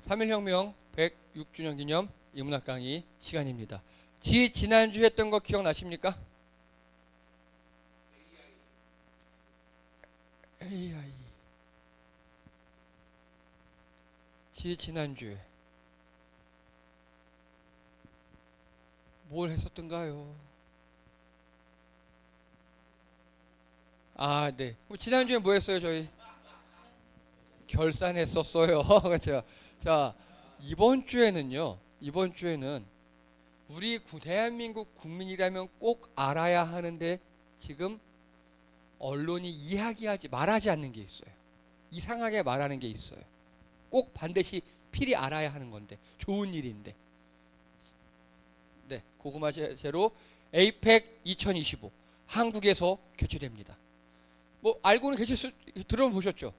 3.1혁명 106주년 기념 인문학 강의 시간입니다. 지난주 했던 거 기억나십니까? AI. 지난주에 뭘 했었던가요? 아, 네. 지난주에 뭐 했어요, 저희? 결산했었어요. 그렇죠. 자, 이번 주에는 우리 대한민국 국민이라면 꼭 알아야 하는데 지금 언론이 이야기하지 말하지 않는 게 있어요. 이상하게 말하는 게 있어요. 꼭 반드시 필히 알아야 하는 건데 좋은 일인데. 네, 고구마 제로 에이펙 2025 한국에서 개최됩니다. 뭐 알고는 들어보셨죠?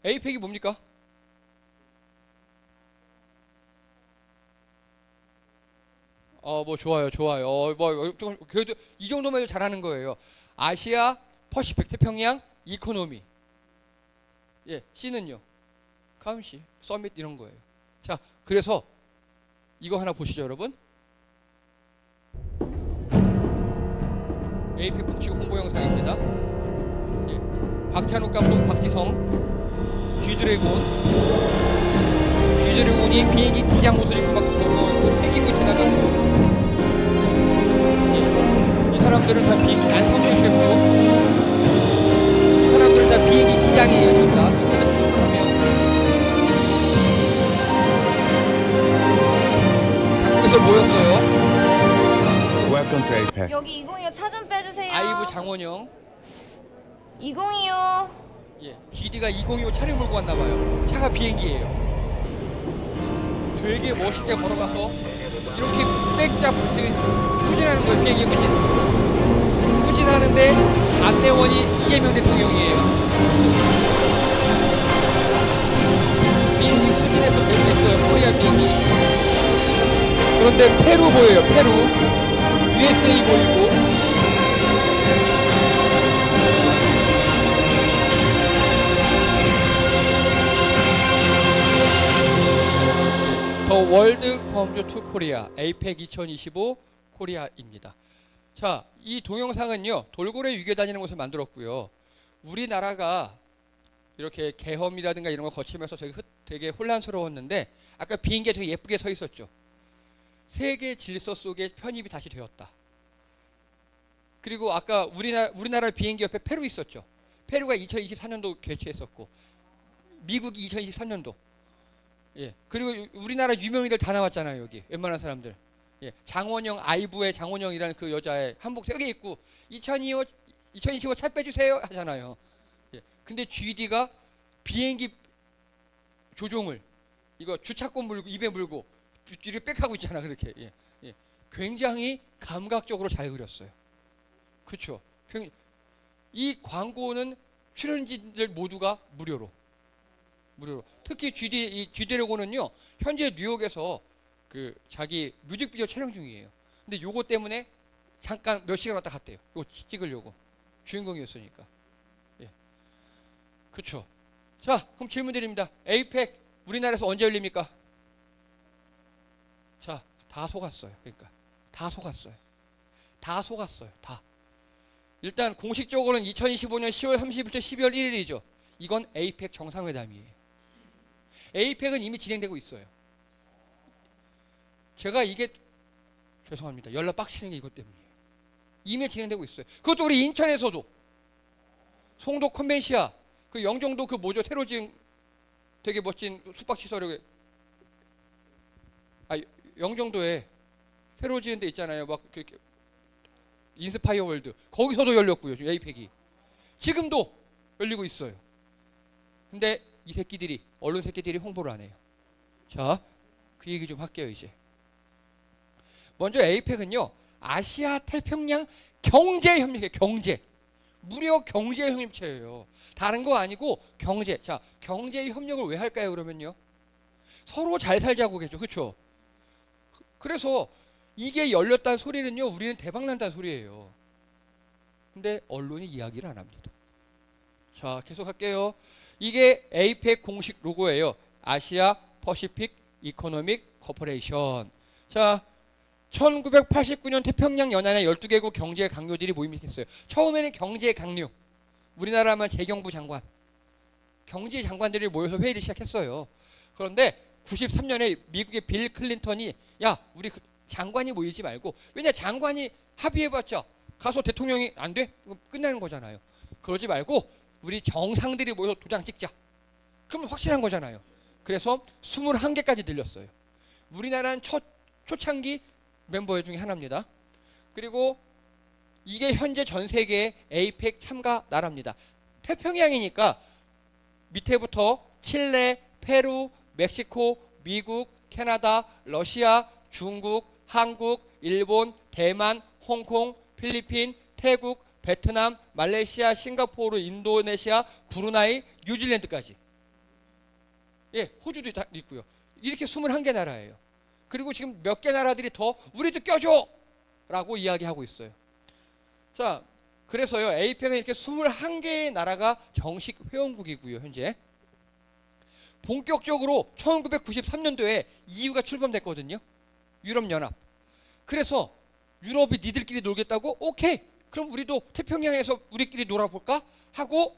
에이펙이 뭡니까? 뭐 좋아요. 좀 그래도 이 정도면 해도 잘하는 거예요. 아시아 퍼시픽 태평양 이코노미. 예, C는요. 카운시, 서밋 이런 거예요. 자, 그래서 이거 하나 보시죠, 여러분. 에이펙 공식 홍보 영상입니다. 예, 박찬욱 감독, 박지성, G드래곤이 비행기 기장 옷을 입고 막 걸어오고 뺏기고 지나가고. 이 사람들은 다 비행기 안성준 셰프. 이 사람들은 다 비행기 기장이에요, 전부 다. 21명. 한국에서 모였어요. Welcome to APEC. 여기 2025 차 좀 빼주세요. 아이브 장원영. 2025. 예, GD가 2025 차를 몰고 왔나 봐요. 차가 비행기예요. 되게 멋있게 걸어가서 이렇게 백잡 후진하는 거예요. 비행기 후진하는데 안내원이 이재명 대통령이에요. 비행기 후진해서 되고 있어요. 코리아 비행기. 그런데 페루 보여요. 페루 USA 보이고. 더 월드 컴즈 투 코리아 에이펙 2025 코리아입니다. 자, 이 동영상은요 돌고래 위기에 다니는 곳을 만들었고요. 우리나라가 이렇게 계엄이라든가 이런 걸 거치면서 되게 혼란스러웠는데 아까 비행기가 되게 예쁘게 서 있었죠. 세계 질서 속에 편입이 다시 되었다. 그리고 아까 우리나라 비행기 옆에 페루 있었죠. 페루가 2024년도 개최했었고 미국이 2023년도. 예. 그리고 우리나라 유명인들 다 나왔잖아요, 여기. 웬만한 사람들. 예. 장원영, 아이브의 장원영이라는 그 여자의 한복 되게 입고 2025 차 빼주세요 하잖아요. 예. 근데 GD가 비행기 조종을 이거 주차권 물고 입에 물고 뒤를 빽하고 있잖아, 그렇게. 예. 예. 굉장히 감각적으로 잘 그렸어요. 그렇죠. 이 광고는 출연진들 모두가 무료로. 특히 G드래곤은요 현재 뉴욕에서 그 자기 뮤직비디오 촬영 중이에요. 근데 요거 때문에 잠깐 몇 시간 왔다 갔대요. 요거 찍으려고. 주인공이었으니까. 예. 그쵸. 자, 그럼 질문 드립니다. 에이펙 우리나라에서 언제 열립니까? 자, 다 속았어요. 그러니까 다 속았어요. 다. 일단 공식적으로는 2025년 10월 30일부터 12월 1일이죠. 이건 에이펙 정상회담이에요. 에이펙은 이미 진행되고 있어요. 제가 이게 죄송합니다. 연락 빡치는 게 이것 때문이에요. 이미 진행되고 있어요. 그것도 우리 인천에서도 송도 컨벤시아 그 영종도 그 뭐죠? 새로 지은 되게 멋진 숙박시설에 영종도에 새로 지은 데 있잖아요. 막 인스파이어 월드 거기서도 열렸고요. 에이펙이 지금도 열리고 있어요. 근데 이 새끼들이 언론 새끼들이 홍보를 안 해요. 자, 그 얘기 좀 할게요. 이제 먼저 에이펙은요 아시아 태평양 경제협력이에요. 무려 경제협력체예요. 다른 거 아니고 경제. 자, 경제협력을 왜 할까요? 그러면요 서로 잘 살자고겠죠. 그렇죠? 그래서 이게 열렸다는 소리는요 우리는 대박 난다는 소리예요. 근데 언론이 이야기를 안 합니다. 자, 계속 할게요. 이게 에이펙 공식 로고예요. 아시아 퍼시픽 이코노믹 코퍼레이션. 자, 1989년 태평양 연안의 12개국 경제 강요들이 모임했어요. 처음에는 경제 강요. 우리나라 하면 재경부 장관, 경제 장관들이 모여서 회의를 시작했어요. 그런데 93년에 미국의 빌 클린턴이 야, 우리 장관이 모이지 말고, 왜냐 장관이 합의해봤자 가서 대통령이 안 돼? 그럼 끝나는 거잖아요. 그러지 말고 우리 정상들이 모여서 도장 찍자. 그러면 확실한 거잖아요. 그래서 21개까지 늘렸어요. 우리나라는 초창기 멤버 중에 하나입니다. 그리고 이게 현재 전 세계 에이펙 참가 나라입니다. 태평양이니까 밑에부터 칠레, 페루, 멕시코, 미국, 캐나다, 러시아, 중국, 한국, 일본, 대만, 홍콩, 필리핀, 태국, 베트남, 말레이시아, 싱가포르, 인도네시아, 브루나이, 뉴질랜드까지. 예, 호주도 다 있고요. 이렇게 21개 나라예요. 그리고 지금 몇 개 나라들이 더 우리도 껴줘! 라고 이야기하고 있어요. 자, 그래서요, 에이펙은 이렇게 21개의 나라가 정식 회원국이고요, 현재. 본격적으로 1993년도에 EU가 출범됐거든요. 유럽연합. 그래서 유럽이 니들끼리 놀겠다고? 오케이. 그럼 우리도 태평양에서 우리끼리 놀아볼까? 하고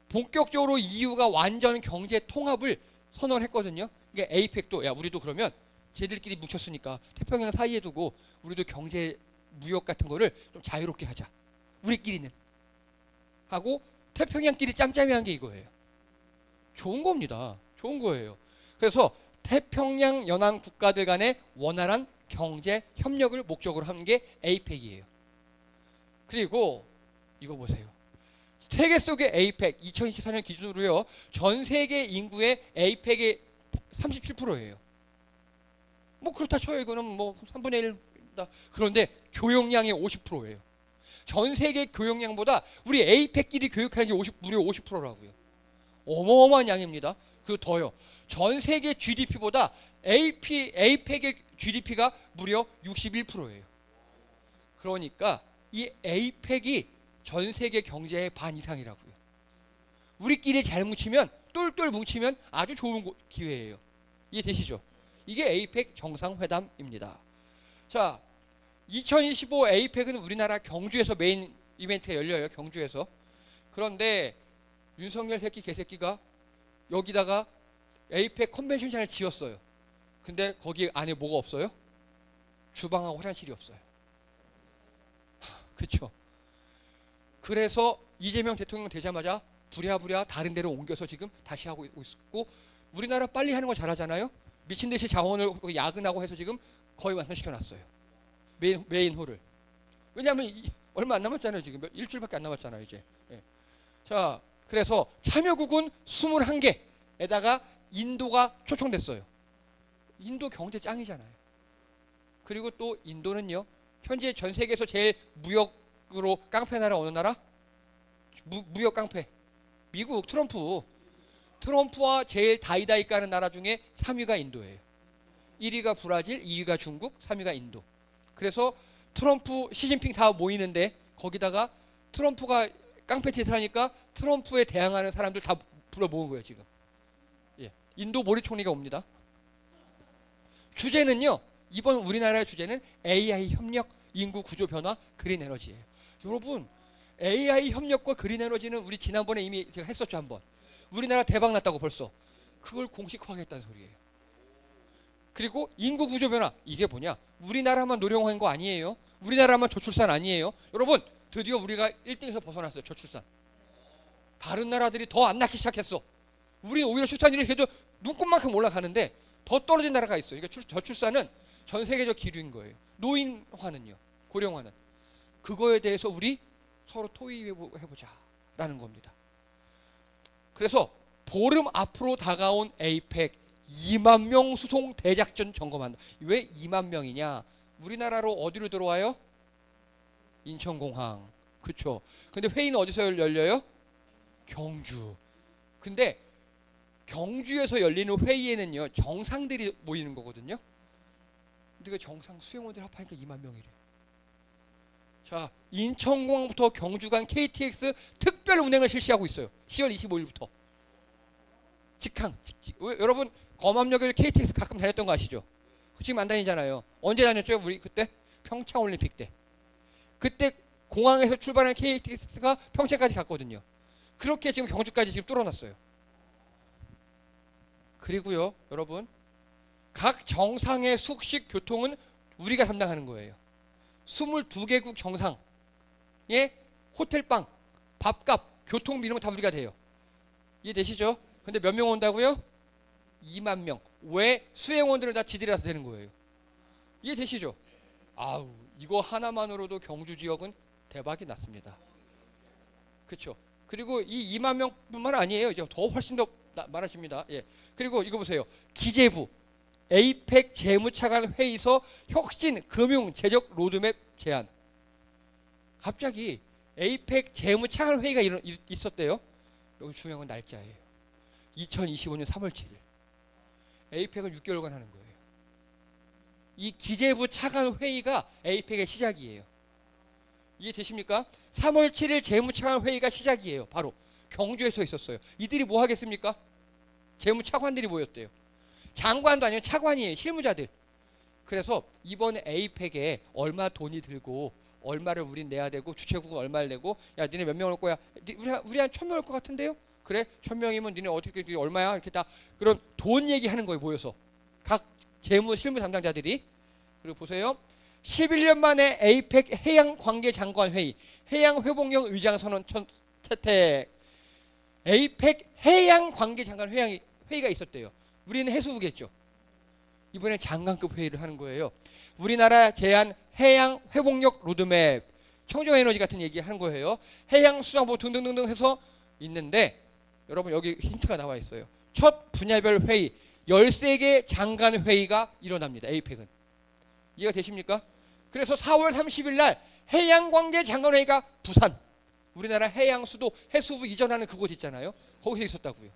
본격적으로 EU가 완전 경제 통합을 선언했거든요. 이게 에이펙도 야, 우리도 그러면 쟤들끼리 뭉쳤으니까 태평양 사이에 두고 우리도 경제 무역 같은 거를 좀 자유롭게 하자. 우리끼리는. 하고 태평양끼리 짬짬이한 게 이거예요. 좋은 겁니다. 좋은 거예요. 그래서 태평양 연안 국가들 간의 원활한 경제 협력을 목적으로 한 게 에이펙이에요. 그리고 이거 보세요. 세계 속의 에이펙 2024년 기준으로요. 전 세계 인구의 에이펙의 37%예요. 뭐 그렇다 쳐요. 이거는 뭐 3분의 1다. 그런데 교역량이 50%예요. 전 세계 교역량보다 우리 에이펙끼리 교육하는 게 무려 50%라고요. 어마어마한 양입니다. 그리고 더요. 전 세계 GDP보다 에이펙의 GDP가 무려 61%예요. 그러니까 이 에이펙이 전 세계 경제의 반 이상이라고요. 우리끼리 잘 뭉치면, 똘똘 뭉치면 아주 좋은 기회예요. 이해되시죠? 이게 에이펙 정상회담입니다. 자, 2025 에이펙은 우리나라 경주에서 메인 이벤트가 열려요. 경주에서. 그런데 윤석열 새끼 개새끼가 여기다가 에이펙 컨벤션장을 지었어요. 근데 거기 안에 뭐가 없어요? 주방하고 화장실이 없어요. 그렇죠? 그래서 이재명 대통령 되자마자 부랴부랴 다른 데로 옮겨서 지금 다시 하고 있고, 우리나라 빨리 하는 거 잘하잖아요. 미친 듯이 자원을 야근하고 해서 지금 거의 완성시켜 놨어요. 메인 홀을. 왜냐하면 얼마 안 남았잖아요. 지금 일주일밖에 안 남았잖아요. 이제. 예. 자, 그래서 참여국은 21개에다가 인도가 초청됐어요. 인도 경제 짱이잖아요. 그리고 또 인도는요, 현재 전 세계에서 제일 무역으로 깡패 나라 어느 나라? 무역 깡패. 미국 트럼프와 제일 다이다이 까는 나라 중에 3위가 인도예요. 1위가 브라질, 2위가 중국, 3위가 인도. 그래서 트럼프, 시진핑 다 모이는데 거기다가 트럼프가 깡패 짓을 하니까 트럼프에 대항하는 사람들 다 불러 모은 거예요, 지금. 예. 인도 모리 총리가 옵니다. 주제는요, 이번 우리나라의 주제는 AI 협력, 인구 구조 변화, 그린 에너지예요. 여러분, AI 협력과 그린 에너지는 우리 지난번에 이미 제가 했었죠, 한번. 우리나라 대박 났다고 벌써. 그걸 공식화하겠다는 소리예요. 그리고 인구 구조 변화, 이게 뭐냐? 우리나라만 노령화한 거 아니에요. 우리나라만 저출산 아니에요. 여러분, 드디어 우리가 1등에서 벗어났어요, 저출산. 다른 나라들이 더 안 낳기 시작했어. 우리는 오히려 출산율이 그래도 눈곱만큼 올라가는데 더 떨어진 나라가 있어요. 그러니까 저출산은 전 세계적 기류인 거예요. 노인화는요, 고령화는. 그거에 대해서 우리 서로 토의해보자라는 겁니다. 그래서 보름 앞으로 다가온 에이펙 2만 명 수송 대작전 점검한다. 왜 2만 명이냐? 우리나라로 어디로 들어와요? 인천공항. 그렇죠. 근데 회의는 어디서 열려요? 경주. 근데 경주에서 열리는 회의에는요, 정상들이 모이는 거거든요. 근데 그 정상 수행원들 합하니까 2만 명이래. 자, 인천공항부터 경주 간 KTX 특별 운행을 실시하고 있어요. 10월 25일부터. 여러분 검암역에 KTX 가끔 다녔던 거 아시죠? 지금 안 다니잖아요. 언제 다녔죠? 우리 그때 평창올림픽 때. 그때 공항에서 출발한 KTX가 평창까지 갔거든요. 그렇게 지금 경주까지 지금 뚫어놨어요. 그리고요, 여러분, 각 정상의 숙식 교통은 우리가 담당하는 거예요. 22개국 정상의 호텔방, 밥값, 교통비 이런 거 다 우리가 돼요. 이해되시죠? 근데 몇 명 온다고요? 2만 명. 왜? 수행원들은 다 지들이 라서 되는 거예요. 이해되시죠? 아우, 이거 하나만으로도 경주 지역은 대박이 났습니다. 그렇죠? 그리고 이 2만 명뿐만 아니에요. 이제 더 훨씬 더 많으십니다. 예. 그리고 이거 보세요. 기재부, 에이펙 재무차관 회의서 혁신 금융 재적 로드맵 제안. 갑자기 에이펙 재무차관 회의가 있었대요. 여기 중요한 건 날짜예요. 2025년 3월 7일. 에이펙은 6개월간 하는 거예요. 이 기재부 차관 회의가 에이펙의 시작이에요. 이해되십니까? 3월 7일 재무차관 회의가 시작이에요. 바로 경주에서 있었어요. 이들이 뭐 하겠습니까? 재무차관들이 모였대요. 장관도 아니에요. 차관이에요. 실무자들. 그래서 이번에 에이펙에 얼마 돈이 들고 얼마를 우린 내야 되고 주최국은 얼마를 내고, 야 니네 몇 명 올 거야? 우리 한 1,000명 올 것 같은데요? 그래? 1,000명이면 니네 어떻게 얼마야? 이렇게 다 그런 돈 얘기하는 거예요. 모여서 각 재무 실무 담당자들이. 그리고 보세요. 11년 만에 에이펙 해양관계장관회의 해양회복력 의장 선언 채택. 에이펙 해양관계장관 회의가 있었대요. 우리는 해수부겠죠. 이번에 장관급 회의를 하는 거예요. 우리나라 제안 해양회복력 로드맵, 청정에너지 같은 얘기 하는 거예요. 해양수산부 등등등등 해서 있는데, 여러분 여기 힌트가 나와 있어요. 첫 분야별 회의 13개 장관 회의가 일어납니다. 에이펙은. 이해가 되십니까? 그래서 4월 30일 날 해양관계 장관회의가 부산, 우리나라 해양 수도 해수부 이전하는 그곳 있잖아요. 거기서 있었다고요.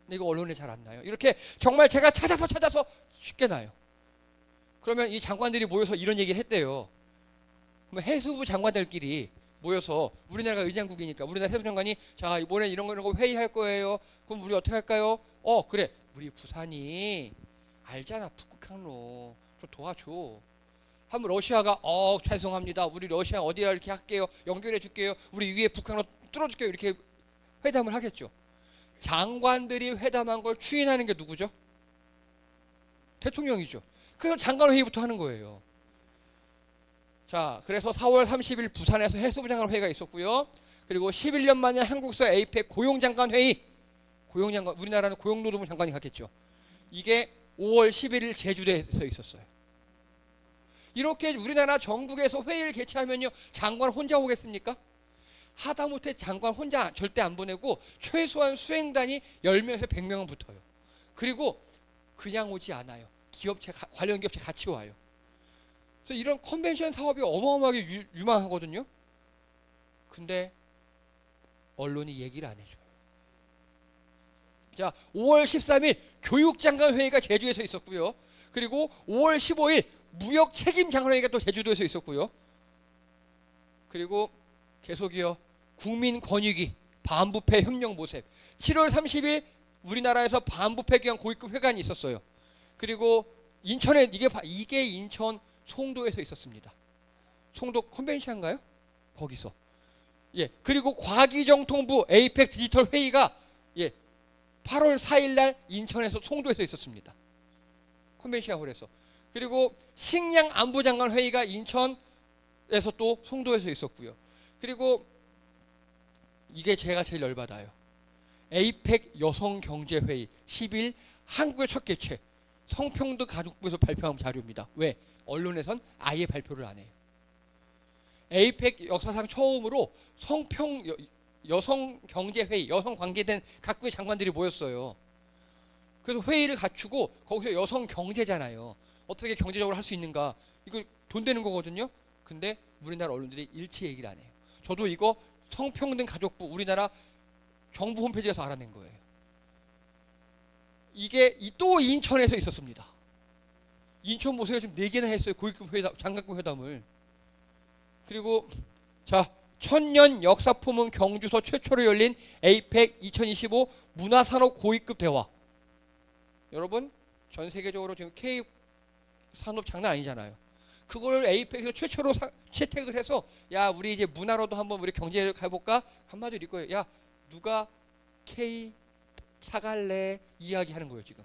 근데 이거 언론에 잘 안 나요. 이렇게 정말 제가 찾아서 쉽게 나요. 그러면 이 장관들이 모여서 이런 얘기를 했대요. 그러면 해수부 장관들끼리 모여서, 우리나라가 의장국이니까 우리나라 해수부 장관이 자 이번에 이런 거 회의할 거예요. 그럼 우리 어떻게 할까요? 그래, 우리 부산이 알잖아, 북극 항로 좀 도와줘. 하면 러시아가 죄송합니다, 우리 러시아 어디야 이렇게 할게요, 연결해 줄게요, 우리 위에 북한으로 뚫어줄게요, 이렇게 회담을 하겠죠. 장관들이 회담한 걸 추인하는 게 누구죠? 대통령이죠. 그래서 장관회의부터 하는 거예요. 자, 그래서 4월 30일 부산에서 해수부 장관 회의가 있었고요. 그리고 11년 만에 한국서 에이펙 고용장관 회의, 고용장관, 우리나라는 고용노동부 장관이 갔겠죠. 이게 5월 11일 제주도에서 있었어요. 이렇게 우리나라 전국에서 회의를 개최하면요, 장관 혼자 오겠습니까? 하다못해 장관 혼자 절대 안 보내고 최소한 수행단이 10명에서 100명은 붙어요. 그리고 그냥 오지 않아요. 기업체, 관련 기업체 같이 와요. 그래서 이런 컨벤션 사업이 어마어마하게 유망하거든요. 근데 언론이 얘기를 안 해줘요. 자, 5월 13일 교육장관 회의가 제주에서 있었고요. 그리고 5월 15일 무역 책임 장관회의가 또 제주도에서 있었고요. 그리고 계속이요, 국민권익위 반부패 협력 모색 7월 30일 우리나라에서 반부패 기관 고위급 회관이 있었어요. 그리고 인천에 이게 인천 송도에서 있었습니다. 송도 컨벤션인가요? 거기서. 예. 그리고 과기정통부 에이펙 디지털 회의가 8월 4일 날 인천에서 송도에서 있었습니다. 컨벤션 홀에서. 그리고 식량 안보장관 회의가 인천에서 또 송도에서 있었고요. 그리고 이게 제가 제일 열받아요. 에이펙 여성경제회의 10일 한국의 첫 개최, 성평등 가족부에서 발표한 자료입니다. 왜? 언론에선 아예 발표를 안 해요. 에이펙 역사상 처음으로 여성경제회의, 여성 관계된 각국의 장관들이 모였어요. 그래서 회의를 갖추고 거기서 여성경제잖아요. 어떻게 경제적으로 할 수 있는가, 이거 돈 되는 거거든요. 근데 우리나라 언론들이 일치 얘기를 안 해요. 저도 이거 성평등 가족부 우리나라 정부 홈페이지 가서 알아낸 거예요. 이게 또 인천에서 있었습니다. 인천 보세요. 지금 4개나 했어요. 고위급 회담, 장관급 회담을. 그리고 자, 천년 역사품은 경주서 최초로 열린 에이펙 2025 문화산업 고위급 대화. 여러분 전 세계적으로 지금 K 산업 장난 아니잖아요. 그걸 에이펙에서 최초로 채택을 해서 야 우리 이제 문화로도 한번 우리 경제를 가볼까? 한마디로 이거예요. 야 누가 K 사갈래 이야기하는 거예요 지금.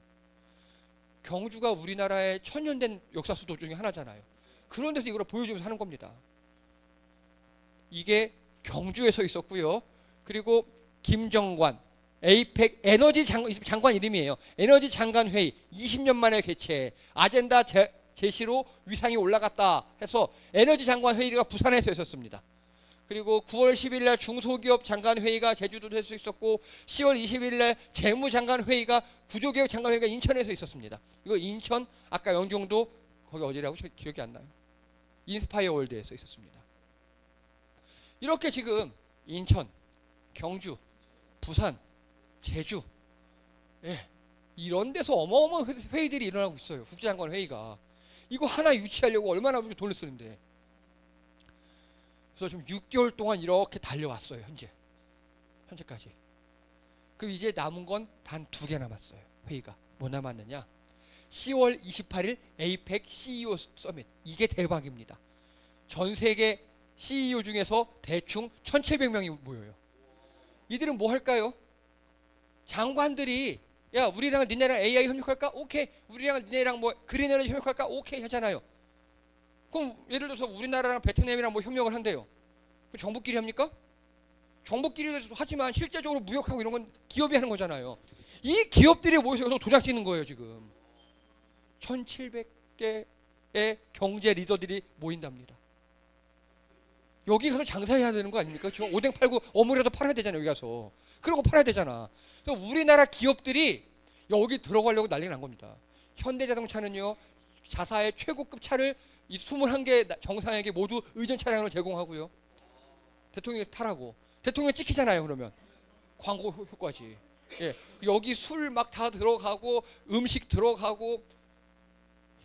경주가 우리나라의 천년된 역사 수도 중에 하나잖아요. 그런 데서 이걸 보여주면서 하는 겁니다. 이게 경주에서 있었고요. 그리고 김정관 에이펙 에너지 장관 이름이에요. 에너지 장관 회의 20년 만에 개최. 아젠다 제시로 위상이 올라갔다 해서 에너지 장관 회의가 부산에서 있었습니다. 그리고 9월 10일 날 중소기업 장관 회의가 제주도에서 할 수 있었고 10월 20일 날 재무장관 회의가 구조개혁 장관 회의가 인천에서 있었습니다. 이거 인천 아까 영종도 거기 어디라고 기억이 안 나요. 인스파이어 월드에서 있었습니다. 이렇게 지금 인천, 경주, 부산, 제주 이런 데서 어마어마한 회의들이 일어나고 있어요. 국제장관 회의가. 이거 하나 유치하려고 얼마나 우리 돈을 쓰는데. 그래서 좀 6개월 동안 이렇게 달려왔어요. 현재까지. 그럼 이제 남은 건 단 2개 남았어요. 회의가. 뭐 남았느냐? 10월 28일 에이펙 CEO 서밋. 이게 대박입니다. 전 세계 CEO 중에서 대충 1,700명이 모여요. 이들은 뭐 할까요? 장관들이 야 우리랑 니네랑 AI 협력할까? 오케이. 우리랑 니네랑 뭐 그린에너지 협력할까? 오케이 하잖아요. 그럼 예를 들어서 우리나라랑 베트남이랑 뭐 협력을 한대요. 정부끼리 합니까? 정부끼리도 하지만 실제적으로 무역하고 이런 건 기업이 하는 거잖아요. 이 기업들이 모여서 도장 찍는 거예요 지금. 1,700개의 경제 리더들이 모인답니다. 여기 가서 장사해야 되는 거 아닙니까? 저 오뎅 팔고 어묵이라도 팔아야 되잖아요. 여기 가서. 그런 거 팔아야 되잖아. 그래서 우리나라 기업들이 여기 들어가려고 난리가 난 겁니다. 현대자동차는요. 자사의 최고급 차를 이 21개 정상에게 모두 의전 차량으로 제공하고요. 대통령이 타라고. 대통령 찍히잖아요. 그러면. 광고 효과지. 예. 여기 술 막 다 들어가고 음식 들어가고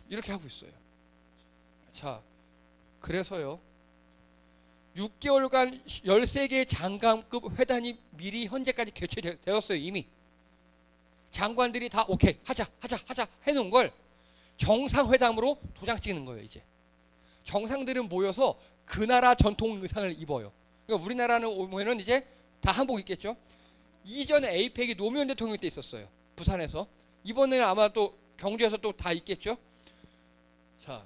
이렇게 하고 있어요. 자, 그래서요. 6개월간 13개의 장관급 회담이 미리 현재까지 개최되었어요. 이미. 장관들이 다 오케이 하자 해놓은 걸 정상회담으로 도장 찍는 거예요. 이제. 정상들은 모여서 그 나라 전통 의상을 입어요. 그러니까 우리나라는 오면은 이제 다 한복 입겠죠. 이전에 에이펙이 노무현 대통령 때 있었어요. 부산에서. 이번에는 아마 또 경주에서 또 다 있겠죠. 자,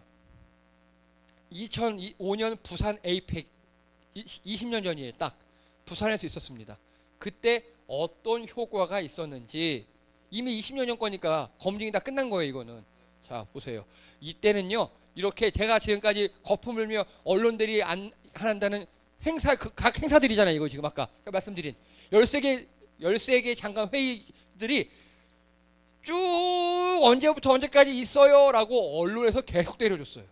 2005년 부산 에이펙 20년 전이에요. 딱 부산에서 있었습니다. 그때 어떤 효과가 있었는지 이미 20년 전 거니까 검증이 다 끝난 거예요. 이거는. 자 보세요. 이때는요. 이렇게 제가 지금까지 거품을 밀며 언론들이 안 한다는 행사 각 행사들이잖아요. 이거 지금 아까 말씀드린 13개 장관 회의들이 쭉 언제부터 언제까지 있어요라고 언론에서 계속 때려줬어요.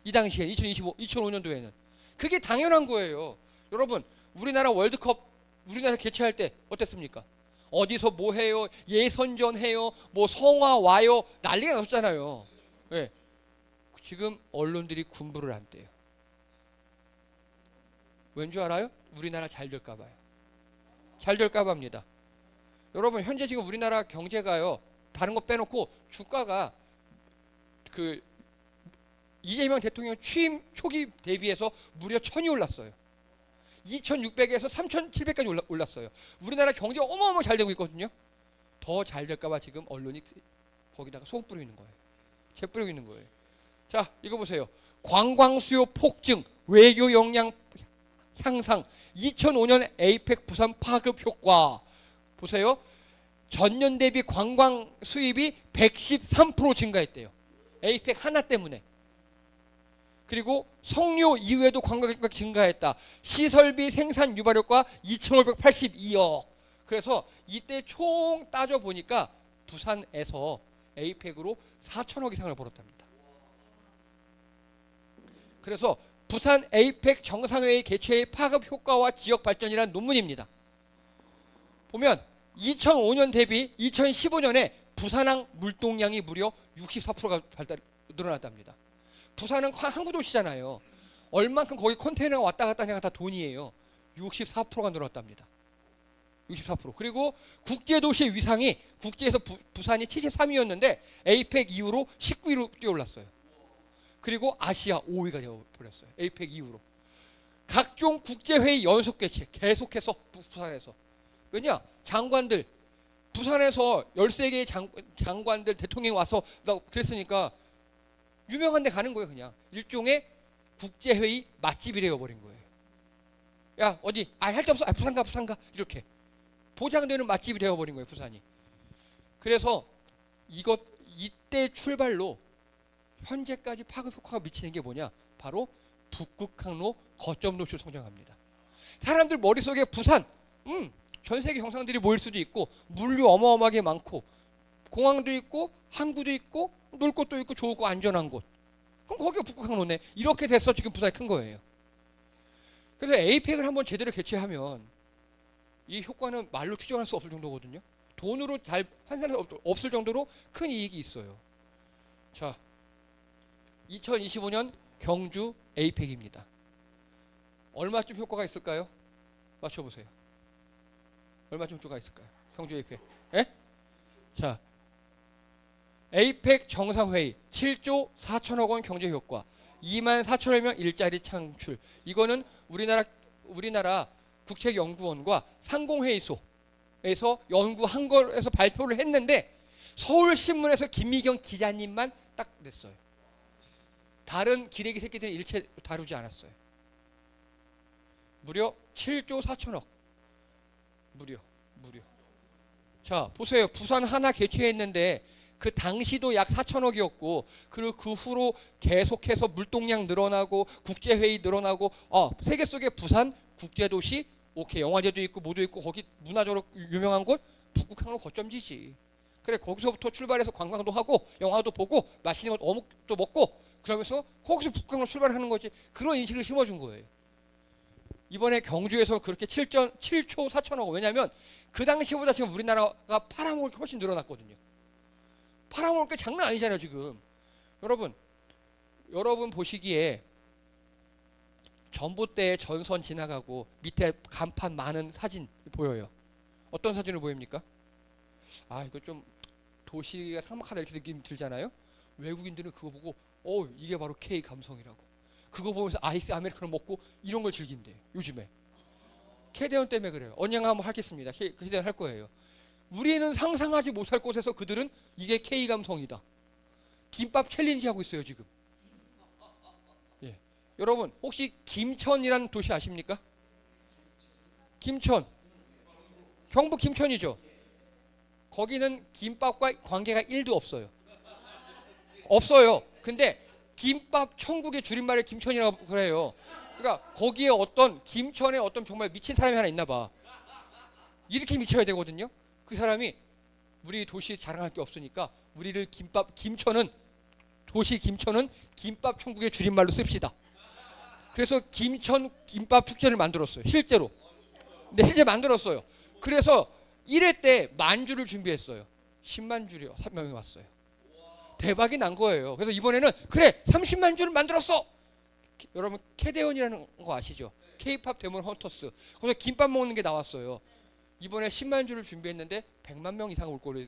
이 당시에 2005년도에는 그게 당연한 거예요. 여러분 우리나라 월드컵 우리나라 개최할 때 어땠습니까? 어디서 뭐 해요? 예선전 해요? 뭐 성화 와요? 난리가 났었잖아요. 네. 지금 언론들이 군부를 안 떼요. 왠 줄 알아요? 우리나라 잘 될까 봐요. 잘 될까 봐입니다. 여러분 현재 지금 우리나라 경제가요. 다른 거 빼놓고 주가가 그 이재명 대통령 취임 초기 대비해서 무려 1,000이 올랐어요. 2,600에서 3,700까지 올랐어요. 우리나라 경제가 어마어마하게 잘 되고 있거든요. 더 잘 될까 봐 지금 언론이 거기다가 소금 뿌리고 있는 거예요. 재 뿌리고 있는 거예요. 자, 이거 보세요. 관광 수요 폭증, 외교 역량 향상, 2005년 에이펙 부산 파급 효과. 보세요. 전년 대비 관광 수입이 113% 증가했대요. 에이펙 하나 때문에. 그리고 성료 이후에도 관광객 증가했다. 시설비 생산 유발효과 2,582억. 그래서 이때 총 따져 보니까 부산에서 에이펙으로 4천억 이상을 벌었답니다. 그래서 부산 에이펙 정상회의 개최의 파급 효과와 지역 발전이라는 논문입니다. 보면 2005년 대비 2015년에 부산항 물동량이 무려 64%가 늘어났답니다. 부산은 항구 도시잖아요. 얼만큼 거기 컨테이너가 왔다 갔다 하냐가 다 돈이에요. 64%가 늘었답니다. 64%. 그리고 국제도시 위상이 국제에서 부산이 73위였는데 에이펙 이후로 19위로 뛰어올랐어요. 그리고 아시아 5위가 되어버렸어요. 에이펙 이후로. 각종 국제회의 연속 개최 계속해서 부산에서. 왜냐? 장관들 부산에서 13개의 장관들 대통령이 와서 그랬으니까 유명한 데 가는 거예요. 그냥 일종의 국제회의 맛집이 되어버린 거예요. 야 어디 할 데 없어? 부산 가 이렇게 보장되는 맛집이 되어버린 거예요. 부산이. 그래서 이때 출발로 현재까지 파급 효과가 미치는 게 뭐냐? 바로 북극항로 거점 도시로 성장합니다. 사람들 머릿속에 부산 전 세계 경상들이 모일 수도 있고 물류 어마어마하게 많고 공항도 있고 항구도 있고 놀 곳도 있고 좋고 안전한 곳. 그럼 거기가 북극항로네. 이렇게 돼서 지금 부산이 큰 거예요. 그래서 에이펙을 한번 제대로 개최하면 이 효과는 말로 추정할 수 없을 정도거든요. 돈으로 잘 환산할 수 없을 정도로 큰 이익이 있어요. 자, 2025년 경주 에이펙입니다. 얼마쯤 효과가 있을까요? 맞춰보세요. 얼마쯤 효과가 있을까요? 경주 에이펙. 예? 자, 에이펙 정상회의 7조 4천억 원 경제 효과, 2만 4천여 명 일자리 창출. 이거는 우리나라 국책연구원과 상공회의소에서 연구한 걸에서 발표를 했는데 서울신문에서 김미경 기자님만 딱 냈어요. 다른 기레기 새끼들은 일체 다루지 않았어요. 무려 7조 4천억. 무려. 자, 보세요. 부산 하나 개최했는데 그 당시도 약 4천억이었고 그리고 그 후로 계속해서 물동량 늘어나고 국제회의 늘어나고 세계 속에 부산 국제도시 오케이 영화제도 있고 뭐도 있고 거기 문화적으로 유명한 곳 북극항로 거점지지. 그래 거기서부터 출발해서 관광도 하고 영화도 보고 맛있는 것 어묵도 먹고 그러면서 거기서 북극항로 출발하는 거지. 그런 인식을 심어준 거예요. 이번에 경주에서 그렇게 7초 4천억. 왜냐하면 그 당시보다 지금 우리나라가 팔아먹을 게 훨씬 늘어났거든요. 팔아먹을 게 장난 아니잖아요 지금. 여러분 보시기에 전봇대에 전선 지나가고 밑에 간판 많은 사진 보여요. 어떤 사진을 보입니까? 이거 좀 도시가 삭막하다 이렇게 느낌 들잖아요. 외국인들은 그거 보고 이게 바로 K 감성이라고. 그거 보면서 아이스 아메리카노 먹고 이런 걸 즐긴대요. 요즘에. 캐대원 때문에 그래요. 언젠가 한번 하겠습니다. 캐대원 할 거예요. 우리는 상상하지 못할 곳에서 그들은 이게 K 감성이다. 김밥 챌린지 하고 있어요 지금. 예. 여러분 혹시 김천이라는 도시 아십니까? 김천. 경북 김천이죠. 거기는 김밥과 관계가 1도 없어요. 없어요. 근데 김밥 천국의 줄임말을 김천이라고 그래요. 그러니까 거기에 김천에 정말 미친 사람이 하나 있나 봐. 이렇게 미쳐야 되거든요. 그 사람이 우리 도시 자랑할 게 없으니까 우리를 도시 김천은 김밥 천국의 줄임말로 씁시다. 그래서 김천 김밥 축제를 만들었어요. 실제로. 네, 실제 만들었어요. 그래서 1회 때 10,000주를 준비했어요. 10만 줄이요. 3명이 왔어요. 대박이 난 거예요. 그래서 이번에는 그래 30만 줄을 만들었어. 여러분 캐대원이라는 거 아시죠? K-팝 데몬 헌터스. 거기서 김밥 먹는 게 나왔어요. 이번에 10만 줄을 준비했는데 100만 명 이상 올 거로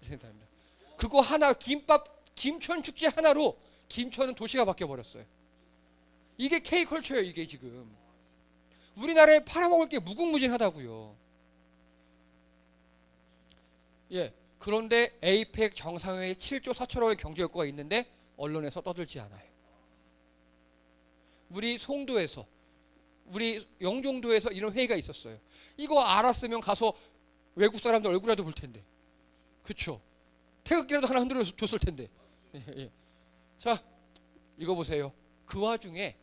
생각합니다. 그거 하나 김천 축제 하나로 김천은 도시가 바뀌어 버렸어요. 이게 K-컬처예요. 이게 지금 우리나라에 팔아먹을 게 무궁무진하다고요. 예. 그런데 에이펙 정상회의 7조 4천억의 경제 효과가 있는데 언론에서 떠들지 않아요. 우리 송도에서 우리 영종도에서 이런 회의가 있었어요. 이거 알았으면 가서 외국 사람들 얼굴이라도 볼 텐데. 그렇죠? 태극기라도 하나 흔들어 줬을 텐데. 예. 자, 이거 보세요. 그 와중에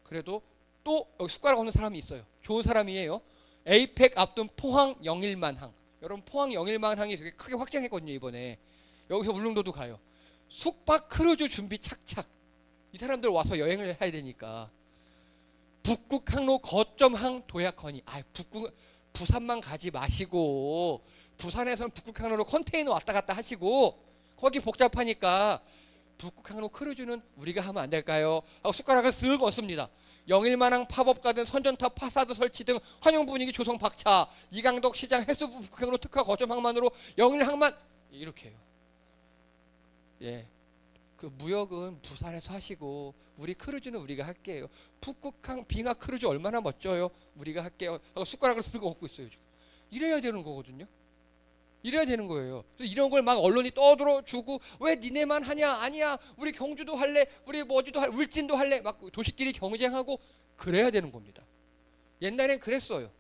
그래도 또 여기 숟가락 없는 사람이 있어요. 좋은 사람이에요. 에이펙 앞둔 포항 영일만항. 여러분 포항 영일만항이 되게 크게 확장했거든요 이번에. 여기서 울릉도도 가요. 숙박 크루즈 준비 착착. 이 사람들 와서 여행을 해야 되니까 북극항로 거점항 도약하니. 부산만 가지 마시고 부산에서는 북극항로로 컨테이너 왔다 갔다 하시고 거기 복잡하니까 북극항로 크루즈는 우리가 하면 안 될까요? 하고 숟가락을 쓱 얹습니다. 영일만항 팝업 가든 선전탑 파사드 설치 등 환영 분위기 조성 박차, 이강덕 시장 해수부 북극항로 특화 거점 항만으로 영일항만 이렇게 해요. 예. 그 무역은 부산에서 하시고 우리 크루즈는 우리가 할게요. 북극항 빙하 크루즈 얼마나 멋져요. 우리가 할게요. 하고 숟가락을 쓱 얹고 있어요. 지금. 이래야 되는 거거든요. 이래야 되는 거예요. 그래서 이런 걸 막 언론이 떠들어 주고 왜 니네만 하냐? 아니야. 우리 경주도 할래. 우리 뭐 어디도 할래. 울진도 할래. 막 도시끼리 경쟁하고 그래야 되는 겁니다. 옛날엔 그랬어요.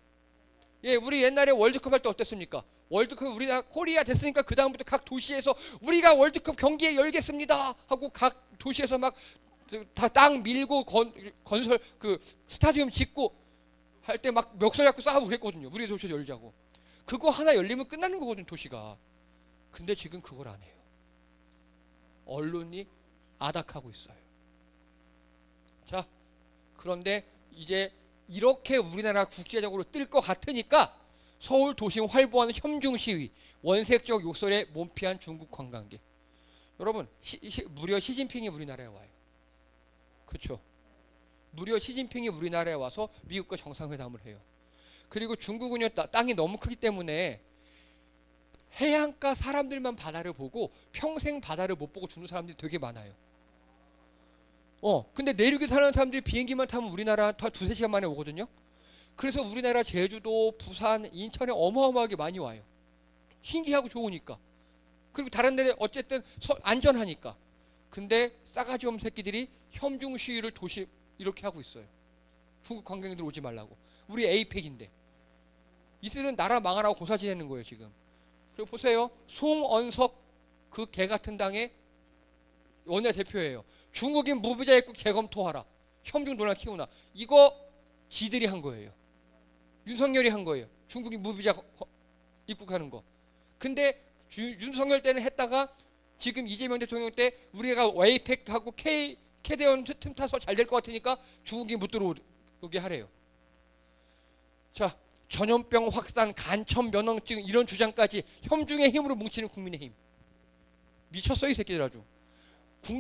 예, 우리 옛날에 월드컵 할 때 어땠습니까? 월드컵 우리나라 코리아 됐으니까 그 다음부터 각 도시에서 우리가 월드컵 경기에 열겠습니다 하고 각 도시에서 막 다 땅 밀고 건설 그 스타디움 짓고 할 때 막 멱살 잡고 싸우고 그랬거든요. 우리 도시에서 열자고. 그거 하나 열리면 끝나는 거거든요, 도시가. 근데 지금 그걸 안 해요. 언론이 아닥하고 있어요. 자, 그런데 이제 이렇게 우리나라 국제적으로 뜰 것 같으니까 서울 도심 활보하는 혐중 시위, 원색적 욕설에 몸피한 중국 관광객. 여러분, 무려 시진핑이 우리나라에 와요. 그렇죠? 무려 시진핑이 우리나라에 와서 미국과 정상회담을 해요. 그리고 중국은요, 땅이 너무 크기 때문에 해안가 사람들만 바다를 보고 평생 바다를 못 보고 죽는 사람들이 되게 많아요. 근데 내륙에 사는 사람들이 비행기만 타면 우리나라 다 두세 시간 만에 오거든요. 그래서 우리나라 제주도, 부산, 인천에 어마어마하게 많이 와요. 신기하고 좋으니까. 그리고 다른 데는 어쨌든 안전하니까. 근데 싸가지 없는 새끼들이 혐중 시위를 도시 이렇게 하고 있어요. 중국 관광객들 오지 말라고. 우리 에이펙인데. 이들은 나라 망하라고 고사 지내는 거예요, 지금. 그리고 보세요. 송언석 그 개 같은 당의 원내대표예요. 중국인 무비자 입국 재검토하라. 혐중 논란 키우나. 이거 지들이 한 거예요. 윤석열이 한 거예요. 중국인 무비자 입국하는 거. 근데 윤석열 때는 했다가 지금 이재명 대통령 때 우리가 웨이팩하고 캐대원 틈 타서 잘 될 것 같으니까 중국인 못 들어오게 하래요. 자, 전염병 확산, 간첩 면허증 이런 주장까지 혐중의 힘으로 뭉치는 국민의힘. 미쳤어요, 이 새끼들 아주.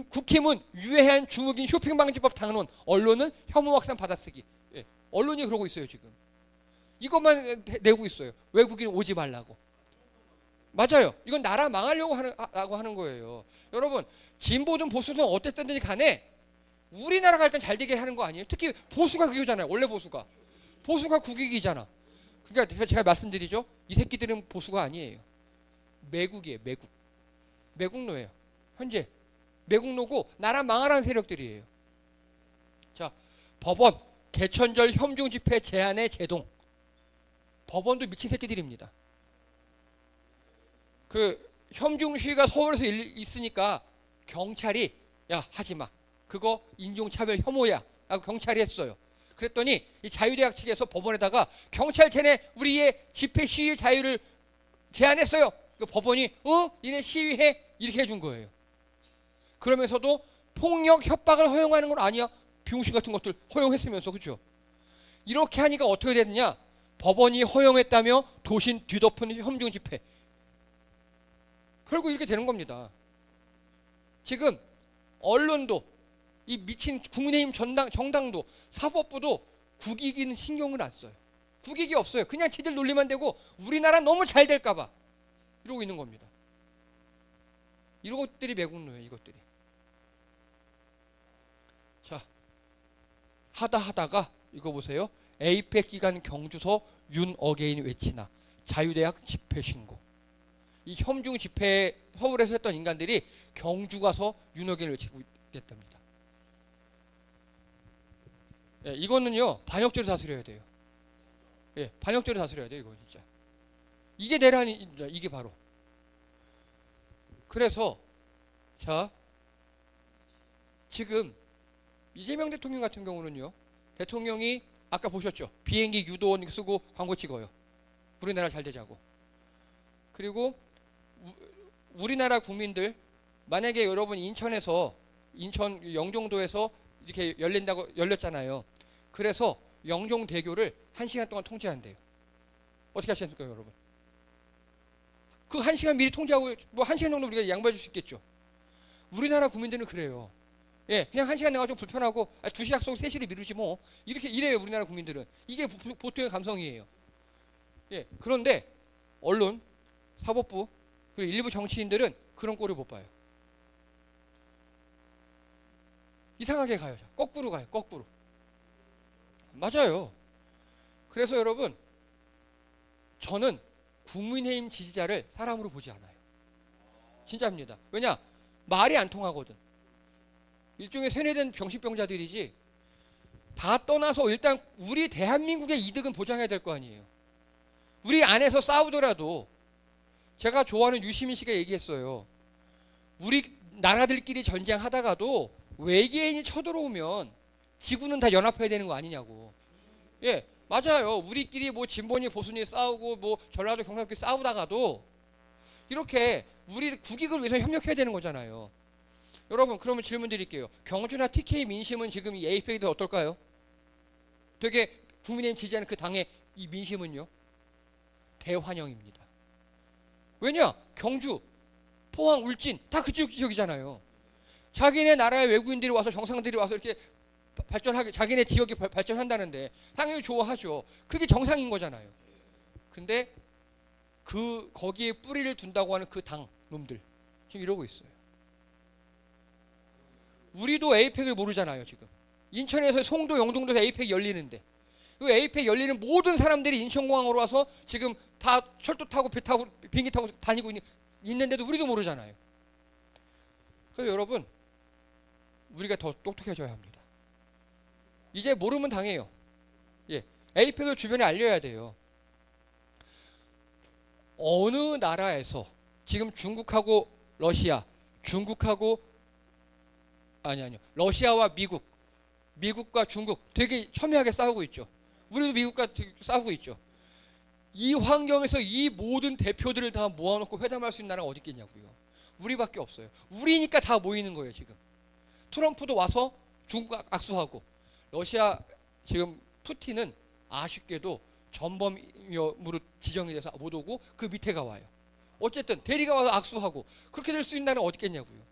국힘은 유해한 중국인 쇼핑 방지법 당론, 언론은 혐오 확산 받아쓰기. 예, 언론이 그러고 있어요, 지금. 이것만 내고 있어요. 외국인 오지 말라고. 맞아요. 이건 나라 망하려고 하는 거예요. 여러분, 진보든 보수든 어땠든지 간에 우리나라가 일단 잘 되게 하는 거 아니에요? 특히 보수가 그거잖아요. 원래 보수가. 보수가 국익이잖아. 그러니까 제가 말씀드리죠. 이 새끼들은 보수가 아니에요. 매국이에요. 매국. 매국노예요. 현재. 매국노고 나라 망하라는 세력들이에요. 자, 법원 개천절 혐중 집회 제한의 제동. 법원도 미친 새끼들입니다. 그 혐중 시위가 서울에서 있으니까 경찰이 야 하지 마. 그거 인종차별 혐오야. 라고 경찰이 했어요. 그랬더니 이 자유대학 측에서 법원에다가 경찰 쟤네 우리의 집회 시위 자유를 제한했어요. 그 법원이 니네 시위해 이렇게 해준 거예요. 그러면서도 폭력 협박을 허용하는 건 아니야. 비용신 같은 것들 허용했으면서 그렇죠. 이렇게 하니까 어떻게 됐느냐? 법원이 허용했다며 도신 뒤덮은 혐중 집회. 결국 이렇게 되는 겁니다. 지금 언론도 이 미친 국민의힘 정당도 사법부도 국익인 신경을 안 써요. 국익이 없어요. 그냥 지들 논리만 되고 우리나라 너무 잘 될까봐 이러고 있는 겁니다. 이것들이 매국노예요. 이것들이. 자, 하다가 이거 보세요. 에이펙 기간 경주서 윤 어게인 외치나 자유대학 집회 신고. 이 혐중 집회 서울에서 했던 인간들이 경주 가서 윤 어게인을 외치고 있답니다. 예, 이거는요 반역죄로 다스려야 돼요. 예, 반역죄로 다스려야 돼요. 이거 진짜. 이게 내란입니다. 이게 바로. 그래서 자 지금 이재명 대통령 같은 경우는요. 대통령이 아까 보셨죠. 비행기 유도원 쓰고 광고 찍어요. 우리나라 잘 되자고. 그리고 우리나라 국민들 만약에 여러분 인천 영종도에서 이렇게 열렸잖아요. 그래서 영종대교를 1시간 동안 통제한대요. 어떻게 하시겠습니까, 여러분? 그 1시간 미리 통제하고 뭐 1시간 정도 우리가 양보해 줄 수 있겠죠. 우리나라 국민들은 그래요. 예, 그냥 1시간 내가 좀 불편하고 2시 약속 3시를 미루지 뭐. 이렇게 이래요, 우리나라 국민들은. 이게 보통의 감성이에요. 예, 그런데 언론, 사법부, 그리고 일부 정치인들은 그런 꼴을 못 봐요. 이상하게 가요. 거꾸로 가요, 거꾸로. 맞아요. 그래서 여러분, 저는 국민의힘 지지자를 사람으로 보지 않아요. 진짜입니다. 왜냐? 말이 안 통하거든. 일종의 세뇌된 병신병자들이지. 다 떠나서 일단 우리 대한민국의 이득은 보장해야 될 거 아니에요. 우리 안에서 싸우더라도 제가 좋아하는 유시민 씨가 얘기했어요. 우리 나라들끼리 전쟁하다가도 외계인이 쳐들어오면 지구는 다 연합해야 되는 거 아니냐고. 예, 맞아요. 우리끼리 뭐 진보니 보수니 싸우고 뭐 전라도 경상도끼리 싸우다가도 이렇게 우리 국익을 위해서 협력해야 되는 거잖아요. 여러분, 그러면 질문 드릴게요. 경주나 TK 민심은 지금 이 에이펙도 어떨까요? 되게 국민의힘 지지하는 그 당의 이 민심은요? 대환영입니다. 왜냐? 경주, 포항, 울진 다 그쪽 지역이잖아요. 자기네 나라의 외국인들이 와서 정상들이 와서 이렇게 발전하게 자기네 지역이 발전한다는데 당연히 좋아하죠. 그게 정상인 거잖아요. 근데 그 거기에 뿌리를 둔다고 하는 그 당 놈들 지금 이러고 있어요. 우리도 에이펙을 모르잖아요. 지금 인천에서 송도, 영동도에서 에이펙 열리는데 그 에이펙 열리는 모든 사람들이 인천공항으로 와서 지금 다 철도 타고 배 타고 비행기 타고 다니고 있는데도 우리도 모르잖아요. 그래서 여러분, 우리가 더 똑똑해져야 합니다. 이제 모르면 당해요. 예, 에이펙을 주변에 알려야 돼요. 어느 나라에서 지금 중국하고 러시아, 중국하고 아니요, 러시아와 미국, 미국과 중국 되게 첨예하게 싸우고 있죠. 우리도 미국과 싸우고 있죠. 이 환경에서 이 모든 대표들을 다 모아놓고 회담할 수 있는 나라가 어디 있겠냐고요. 우리밖에 없어요. 우리니까 다 모이는 거예요. 지금 트럼프도 와서 중국 악수하고, 러시아 지금 푸틴은 아쉽게도 전범으로 지정이 돼서 못 오고 그 밑에가 와요. 어쨌든 대리가 와서 악수하고 그렇게 될 수 있는 나라가 어디 있겠냐고요.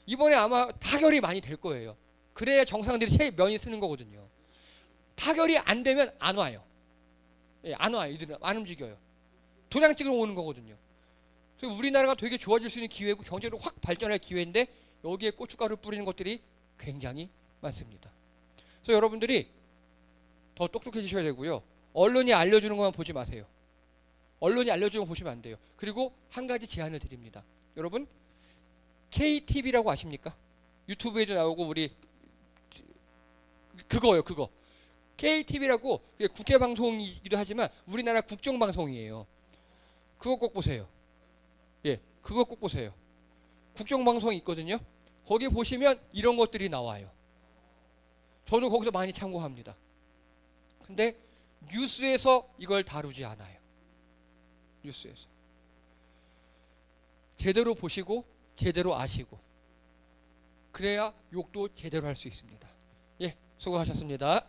이번에 아마 타결이 많이 될 거예요. 그래야 정상들이 면이 쓰는 거거든요. 타결이 안 되면 안 와요. 예, 안 와요. 이들은 안 움직여요. 도장 찍으러 오는 거거든요. 그래서 우리나라가 되게 좋아질 수 있는 기회고 경제로 확 발전할 기회인데 여기에 고춧가루 뿌리는 것들이 굉장히 많습니다. 그래서 여러분들이 더 똑똑해지셔야 되고요. 언론이 알려주는 것만 보지 마세요. 언론이 알려주는 거 보시면 안 돼요. 그리고 한 가지 제안을 드립니다. 여러분, KTV라고 아십니까? 유튜브에도 나오고 우리 그거요, 그거. KTV라고 국회 방송이기도 하지만 우리나라 국정 방송이에요. 그거 꼭 보세요. 예, 그거 꼭 보세요. 국정 방송이 있거든요. 거기 보시면 이런 것들이 나와요. 저도 거기서 많이 참고합니다. 근데 뉴스에서 이걸 다루지 않아요. 뉴스에서. 제대로 보시고 제대로 아시고 그래야 욕도 제대로 할 수 있습니다. 예, 수고하셨습니다.